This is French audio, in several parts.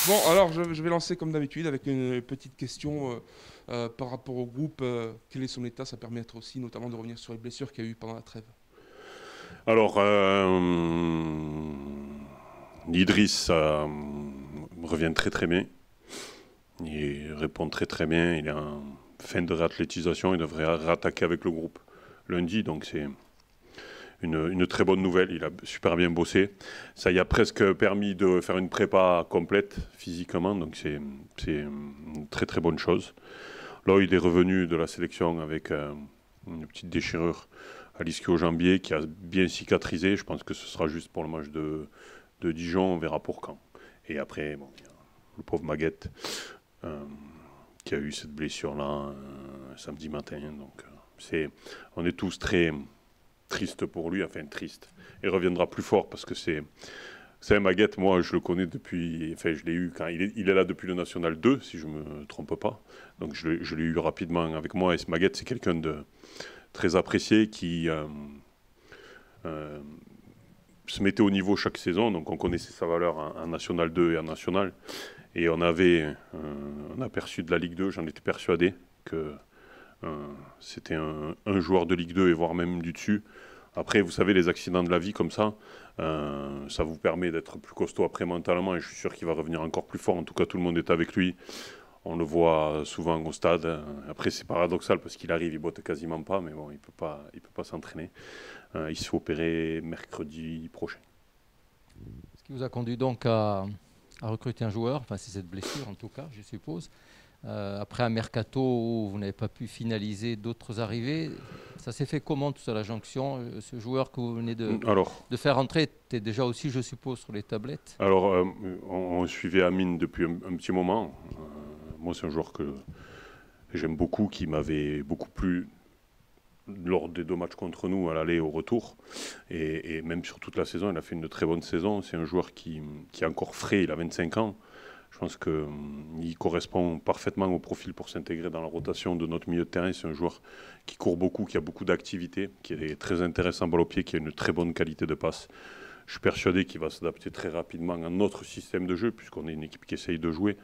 Bon, alors je vais lancer comme d'habitude avec une petite question par rapport au groupe. Quel est son état? Ça permettra aussi notamment de revenir sur les blessures qu'il y a eu pendant la trêve. Alors, Idriss revient très très bien. Il répond très très bien. Il est en fin de réathlétisation. Il devrait rattaquer avec le groupe lundi. Donc c'est une très bonne nouvelle. Il a super bien bossé. Ça y a presque permis de faire une prépa complète physiquement. Donc c'est une très très bonne chose. Là, il est revenu de la sélection avec une petite déchirure à l'ischio-jambier qui a bien cicatrisé. Je pense que ce sera juste pour le match de Dijon. On verra pour quand. Et après, bon, il y a le pauvre Maguette euh, qui a eu cette blessure-là samedi matin. Donc, on est tous très tristes pour lui. Enfin, triste. Il reviendra plus fort parce que c'est un Maguette, moi je le connais depuis, enfin je l'ai eu quand il est là depuis le National 2, si je ne me trompe pas. Donc je l'ai eu rapidement avec moi. Et ce Maguette, c'est quelqu'un de très apprécié qui euh, se mettait au niveau chaque saison. Donc on connaissait sa valeur en National 2 et en National. Et on avait un aperçu de la Ligue 2, j'en étais persuadé que c'était un joueur de Ligue 2 et voire même du dessus. Après, vous savez, les accidents de la vie comme ça vous permet d'être plus costaud après mentalement et je suis sûr qu'il va revenir encore plus fort. En tout cas, tout le monde est avec lui. On le voit souvent au stade. Après, c'est paradoxal parce qu'il arrive, il boite quasiment pas, mais bon, il peut pas s'entraîner. Il se fait opérer mercredi prochain. Ce qui vous a conduit donc à recruter un joueur, enfin c'est cette blessure en tout cas, je suppose. Après un mercato où vous n'avez pas pu finaliser d'autres arrivées, ça s'est fait comment tout ça, la jonction? Ce joueur que vous venez Alors, de faire entrer était déjà aussi, je suppose, sur les tablettes. alors on suivait Amine depuis un petit moment. Moi, c'est un joueur que j'aime beaucoup, qui m'avait beaucoup plu lors des deux matchs contre nous, à l'aller et au retour. Et même sur toute la saison, il a fait une très bonne saison. C'est un joueur qui est encore frais, il a 25 ans. Je pense qu'il correspond parfaitement au profil pour s'intégrer dans la rotation de notre milieu de terrain. C'est un joueur qui court beaucoup, qui a beaucoup d'activité, qui est très intéressant balle au pied, qui a une très bonne qualité de passe. Je suis persuadé qu'il va s'adapter très rapidement à notre système de jeu, puisqu'on est une équipe qui essaye de jouer.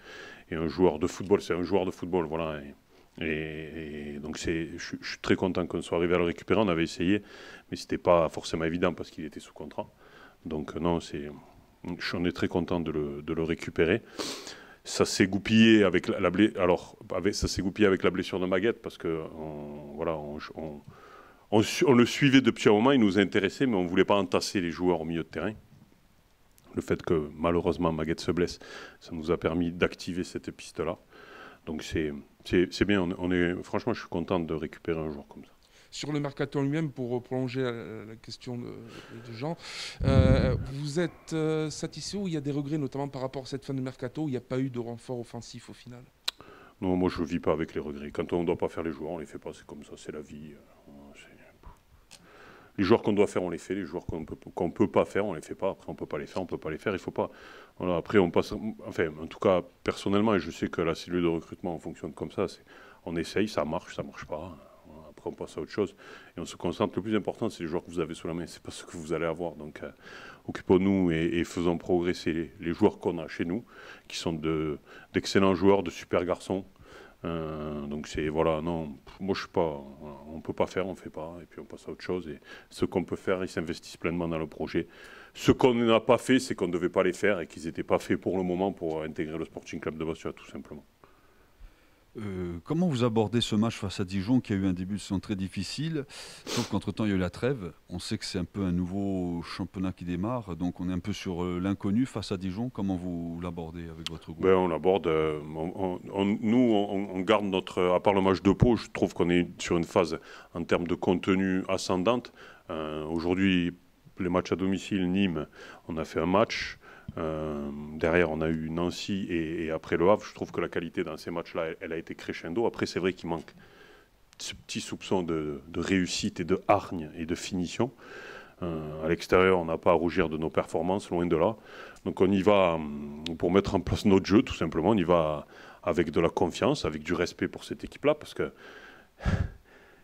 Et un joueur de football, c'est un joueur de football, voilà. Et donc je suis très content qu'on soit arrivé à le récupérer. On avait essayé, mais ce n'était pas forcément évident parce qu'il était sous contrat. Donc non, on est très content de le récupérer. Ça s'est goupillé avec ça s'est goupillé avec la blessure de Maguette parce que voilà, on le suivait depuis un moment, il nous intéressait, mais on ne voulait pas entasser les joueurs au milieu de terrain. Le fait que malheureusement Maguette se blesse, ça nous a permis d'activer cette piste-là. Donc c'est bien, franchement je suis content de récupérer un joueur comme ça. Sur le mercato lui-même, pour prolonger la question de Jean, vous êtes satisfait ou il y a des regrets, notamment par rapport à cette fin de mercato où il n'y a pas eu de renfort offensif au final? Non, moi je ne vis pas avec les regrets. Quand on ne doit pas faire les joueurs, on ne les fait pas, c'est comme ça, c'est la vie. Les joueurs qu'on doit faire, on les fait. Les joueurs qu'on peut pas faire, on les fait pas. Après, on peut pas les faire, on peut pas les faire. Il faut pas. Voilà, après, on passe. Enfin, en tout cas, personnellement, et je sais que la cellule de recrutement on fonctionne comme ça. On essaye, ça marche pas. Voilà, après, on passe à autre chose et on se concentre. Le plus important, c'est les joueurs que vous avez sous la main. C'est pas ce que vous allez avoir. Donc, occupons-nous et faisons progresser les joueurs qu'on a chez nous, qui sont d'excellents joueurs, de super garçons. Donc c'est voilà, non, moi je suis pas, voilà, on peut pas faire, on fait pas, et puis on passe à autre chose. Et ce qu'on peut faire, ils s'investissent pleinement dans le projet. Ce qu'on n'a pas fait, c'est qu'on ne devait pas les faire et qu'ils n'étaient pas faits pour le moment pour intégrer le Sporting Club de Bastia, tout simplement. Comment vous abordez ce match face à Dijon qui a eu un début de saison très difficile, sauf qu'entre-temps il y a eu la trêve. On sait que c'est un peu un nouveau championnat qui démarre, donc on est un peu sur l'inconnu face à Dijon. Comment vous l'abordez avec votre groupe? Ben, on aborde, on garde notre, à part le match de Pau, je trouve qu'on est sur une phase en termes de contenu ascendante. Aujourd'hui, les matchs à domicile, Nîmes, on a fait un match. Derrière, on a eu Nancy et après Le Havre. Je trouve que la qualité dans ces matchs-là, elle a été crescendo. Après, c'est vrai qu'il manque ce petit soupçon de réussite et de hargne et de finition. À l'extérieur, on n'a pas à rougir de nos performances, loin de là. Donc on y va pour mettre en place notre jeu, tout simplement. On y va avec de la confiance, avec du respect pour cette équipe-là, parce que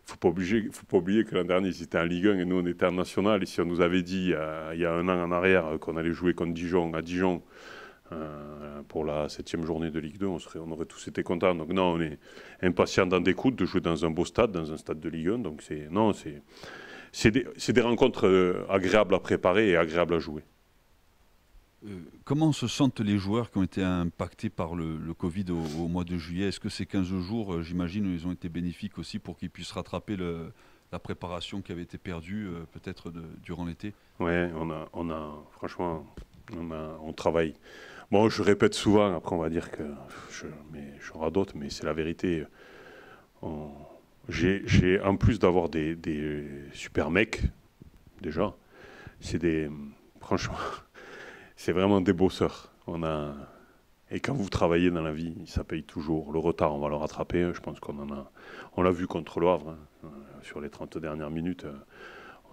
faut pas oublier que l'an dernier, ils étaient en Ligue 1 et nous, on était en National. Et si on nous avait dit, il y a un an en arrière, qu'on allait jouer contre Dijon, à Dijon, Pour la 7e journée de Ligue 2, on aurait tous été contents. Donc non, on est impatients d'en découdre, de jouer dans un beau stade, dans un stade de Ligue 1. Donc c'est des rencontres agréables à préparer et agréables à jouer. Comment se sentent les joueurs qui ont été impactés par le Covid au mois de juillet? Est-ce que ces 15 jours, j'imagine, ils ont été bénéfiques aussi pour qu'ils puissent rattraper la préparation qui avait été perdue peut-être durant l'été? Ouais, franchement, on travaille. Bon, je répète souvent, après on va dire que je radote, mais c'est la vérité. J'ai, en plus d'avoir des super mecs, déjà, franchement, c'est vraiment des bosseurs. Et quand vous travaillez dans la vie, ça paye toujours. Le retard, on va le rattraper. Je pense on l'a vu contre le Havre, hein. Sur les 30 dernières minutes.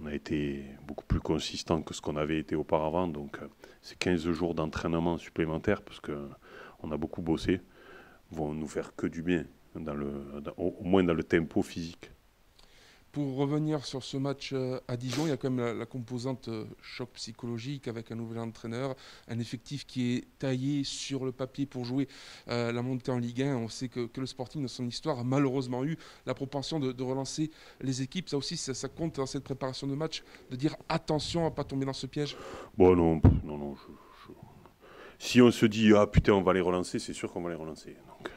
On a été beaucoup plus consistant que ce qu'on avait été auparavant. Donc, ces 15 jours d'entraînement supplémentaires, parce qu'on a beaucoup bossé, vont nous faire que du bien, au moins dans le tempo physique. Pour revenir sur ce match à Dijon, il y a quand même la composante choc psychologique avec un nouvel entraîneur, un effectif qui est taillé sur le papier pour jouer la montée en Ligue 1. On sait que le Sporting, dans son histoire, a malheureusement eu la propension de relancer les équipes. Ça aussi, ça compte dans cette préparation de match, de dire attention à ne pas tomber dans ce piège. Bon, non. Si on se dit, ah putain, on va les relancer, c'est sûr qu'on va les relancer. Donc,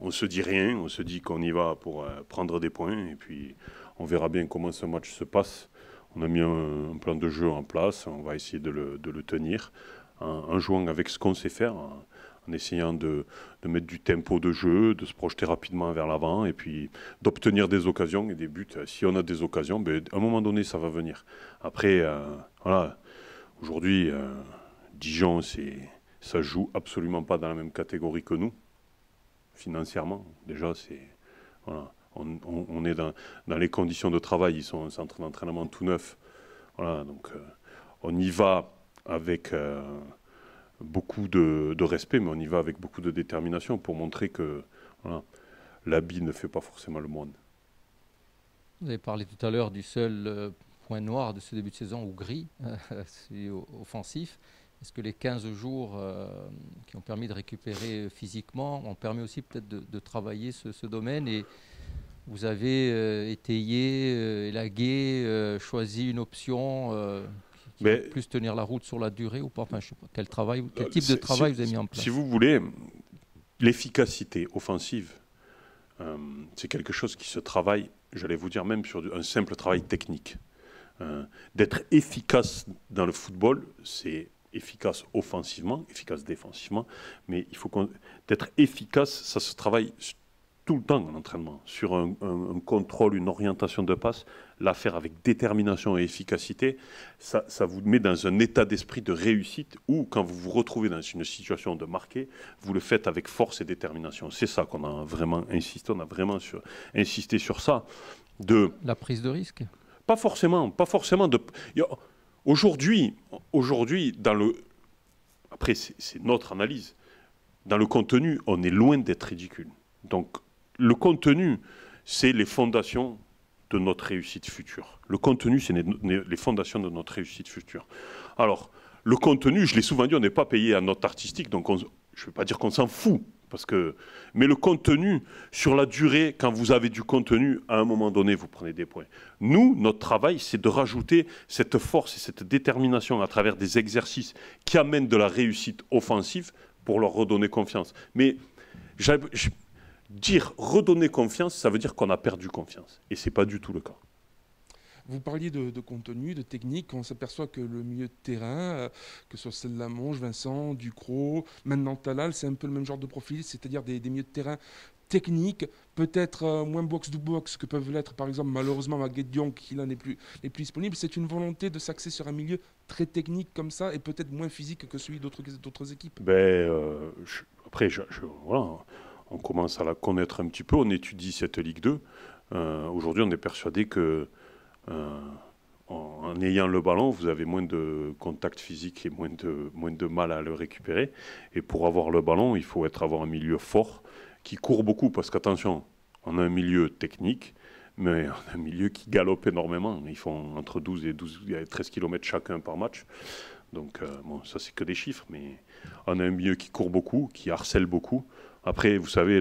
on se dit rien, on se dit qu'on y va pour prendre des points et puis on verra bien comment ce match se passe. On a mis un plan de jeu en place, on va essayer de le tenir en jouant avec ce qu'on sait faire, en essayant de mettre du tempo de jeu, de se projeter rapidement vers l'avant et puis d'obtenir des occasions et des buts. Si on a des occasions, ben, à un moment donné, ça va venir. Après, voilà, aujourd'hui, Dijon, ça joue absolument pas dans la même catégorie que nous. Financièrement, déjà, voilà, on est dans les conditions de travail. Ils sont en centre d'entraînement tout neuf. Voilà, donc on y va avec beaucoup de respect, mais on y va avec beaucoup de détermination pour montrer que voilà, l'habit ne fait pas forcément le moine. Vous avez parlé tout à l'heure du seul point noir de ce début de saison, ou gris, c'est offensif. Est-ce que les 15 jours qui ont permis de récupérer physiquement ont permis aussi peut-être de travailler ce domaine, et vous avez étayé, élagué, choisi une option qui va plus tenir la route sur la durée ou pas? Enfin, je sais pas, quel type de travail vous avez mis en place? Si vous voulez, l'efficacité offensive, c'est quelque chose qui se travaille, j'allais vous dire, même sur un simple travail technique. D'être efficace dans le football, c'est efficace offensivement, efficace défensivement, mais il faut d'être efficace, ça se travaille tout le temps en entraînement, sur un contrôle, une orientation de passe, la faire avec détermination et efficacité, ça vous met dans un état d'esprit de réussite où, quand vous vous retrouvez dans une situation de marquer, vous le faites avec force et détermination. C'est ça qu'on a vraiment insisté, on a vraiment insisté sur ça. La prise de risque? Pas forcément. Aujourd'hui, après c'est notre analyse, dans le contenu, on est loin d'être ridicule. Donc le contenu, c'est les fondations de notre réussite future. Le contenu, c'est les fondations de notre réussite future. Alors, le contenu, je l'ai souvent dit, on n'est pas payé à note artistique, donc je ne vais pas dire qu'on s'en fout. Mais le contenu, sur la durée, quand vous avez du contenu, à un moment donné, vous prenez des points. Nous, notre travail, c'est de rajouter cette force et cette détermination à travers des exercices qui amènent de la réussite offensive pour leur redonner confiance. Mais dire redonner confiance, ça veut dire qu'on a perdu confiance. Et ce n'est pas du tout le cas. Vous parliez de contenu, de technique. On s'aperçoit que le milieu de terrain, que ce soit celle de Lamonge, Vincent, Ducrot, maintenant Talal, c'est un peu le même genre de profil, c'est-à-dire des milieux de terrain techniques, peut-être moins box-to-box que peuvent l'être, par exemple, malheureusement, Maguette Dion, qui là n'est plus disponible. C'est une volonté de s'axer sur un milieu très technique comme ça et peut-être moins physique que celui d'autres équipes. Après, voilà, on commence à la connaître un petit peu, on étudie cette Ligue 2. Aujourd'hui, on est persuadé que en ayant le ballon, vous avez moins de contact physique et moins de mal à le récupérer. Et pour avoir le ballon, il faut avoir un milieu fort qui court beaucoup. Parce qu'attention, on a un milieu technique, mais on a un milieu qui galope énormément. Ils font entre 12 et 13 km chacun par match. Donc, bon, ça, c'est que des chiffres, mais on a un milieu qui court beaucoup, qui harcèle beaucoup. Après, vous savez,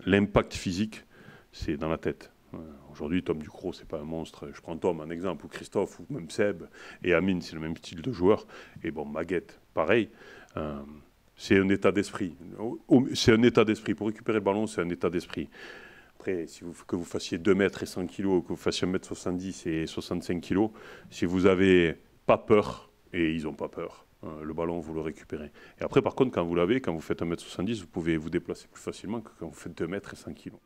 l'impact physique, c'est dans la tête. Aujourd'hui, Tom Ducrot, c'est pas un monstre. Je prends Tom en exemple, ou Christophe, ou même Seb, et Amine, c'est le même style de joueur. Et bon, Maguette, pareil. C'est un état d'esprit. C'est un état d'esprit. Pour récupérer le ballon, c'est un état d'esprit. Après, que vous fassiez 2 mètres et 100 kilos, que vous fassiez 1m70 et 65 kilos, si vous n'avez pas peur, et ils n'ont pas peur, le ballon, vous le récupérez. Et après, par contre, quand vous l'avez, quand vous faites 1m70, vous pouvez vous déplacer plus facilement que quand vous faites 2 mètres et 100 kilos.